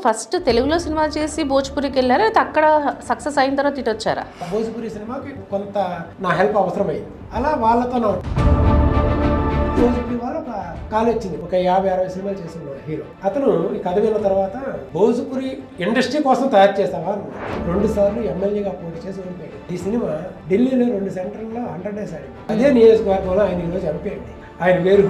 First తెలుగులో cinema చేసి భోజ్పురికి వెళ్ళారా, అయితే అక్కడ సక్సెస్ అయిన తర్వాత ఇటు వచ్చారా? భోజ్పురి సినిమాకి కొంత నా హెల్ప్ అవసరమైంది. అలా వాళ్ళతో నా భోజ్పురి వాళ్ళు ఒక కాల్ వచ్చింది, ఒక 50-60 సినిమాలు చేస్తున్నాడు హీరో. అతను ఈ కథ విన్న తర్వాత భోజ్పురి ఇండస్ట్రీ కోసం తయారు చేస్తావా అన్నాడు. 2 సార్లు ఎమ్మెల్యేగా పోటీ చేసి ఓడిపోయాడు. ఈ సినిమా ఢిల్లీలో 2 సెంటర్లో 100 డేస్ ఆడింది. అదే నియోజకవర్గంలో ఆయన ఈరోజు చంపేయండి. ఆయన పేరు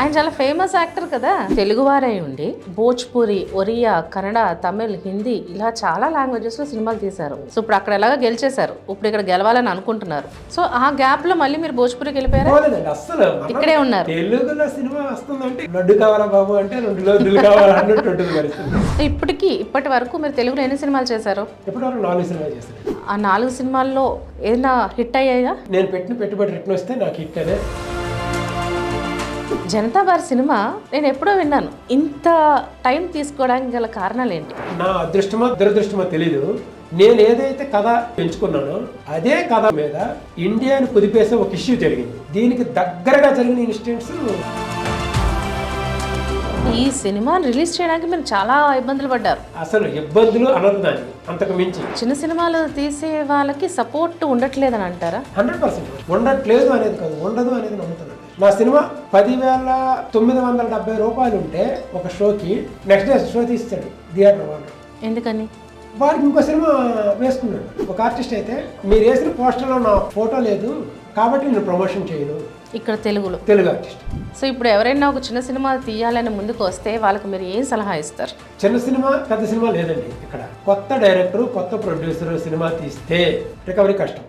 ఆయన చాలా ఫేమస్ యాక్టర్ కదా. తెలుగువారై ఉండి భోజ్పురి, ఒరియా, కన్నడ, తమిళ్, హిందీ ఇలా చాలా లాంగ్వేజెస్లో సినిమాలు తీశారు. సో ఇప్పుడు అక్కడ ఎలాగో గెలిచేశారు, ఇప్పుడు ఇక్కడ గెలవాలని అనుకుంటున్నారు. సో ఆ గ్యాప్ లో మళ్ళీ మీరు భోజ్పురికి వెళ్ళిపోయారా? అసలు ఇక్కడే ఉన్నారు. తెలుగులో సినిమా వస్తుందంటే లడ్డు కావాలా బాబు అంటే 2 లడ్డులు కావాలా అన్నట్టు పరిస్థితి. ఇప్పటి వరకు మీరు తెలుగులో ఎన్ని సినిమాలు చేశారు? ఇప్పటి వరకు 4 సినిమాలు చేశాను. ఆ 4 సినిమాల్లో ఏదైనా హిట్ అయ్యాయా? నేను పెట్టిన పెట్టుబడి రిటర్న్ వస్తే నాకు హిట్ అనే. జనతా వారి సినిమా నేను ఎప్పుడో విన్నాను. ఇంత టైం తీసుకోవడానికి గల కారణాలు ఏంటి? నా అదృష్టమో దురదృష్టమో తెలీదు. నేను ఏదైతే కథ పెంచుకున్నానో అదే కథ మీద ఇండియాని కుదిపేసే ఒక ఇష్యూ జరిగింది. దీనికి దగ్గరగా జరిగిన ఇన్సిడెంట్స్. ఈ సినిమాని రిలీజ్ చేయడానికి మీరు చాలా ఇబ్బందులు పడ్డారు. అసలు ఇబ్బందులు అనరు, దాన్ని అంతకు మించి. చిన్న సినిమాలు తీసే వాళ్ళకి సపోర్ట్ ఉండట్లేదని అంటారా? 100% ఉండట్లేదు అనేది కాదు, ఉండదు అనేది నమ్ముతున్నాను. నా సినిమా 10,970 రూపాయలు ఉంటే ఒక షోకి, నెక్స్ట్ డే షో తీస్తాడు థియేటర్ వాళ్ళు. ఎందుకని? వారికి ఇంకో సినిమా వేసుకున్నాడు. ఒక ఆర్టిస్ట్ అయితే మీరు వేసిన పోస్టర్లో నా ఫోటో లేదు కాబట్టి నేను ప్రమోషన్ చేయను. ఇక్కడ తెలుగు ఆర్టిస్ట్. సో ఇప్పుడు ఎవరైనా ఒక చిన్న సినిమా తీయాలని ముందుకు వస్తే వాళ్ళకి మీరు ఏం సలహా ఇస్తారు? చిన్న సినిమా పెద్ద సినిమా లేదండి. ఇక్కడ కొత్త డైరెక్టర్, కొత్త ప్రొడ్యూసర్ సినిమా తీస్తే రికవరీ కష్టం.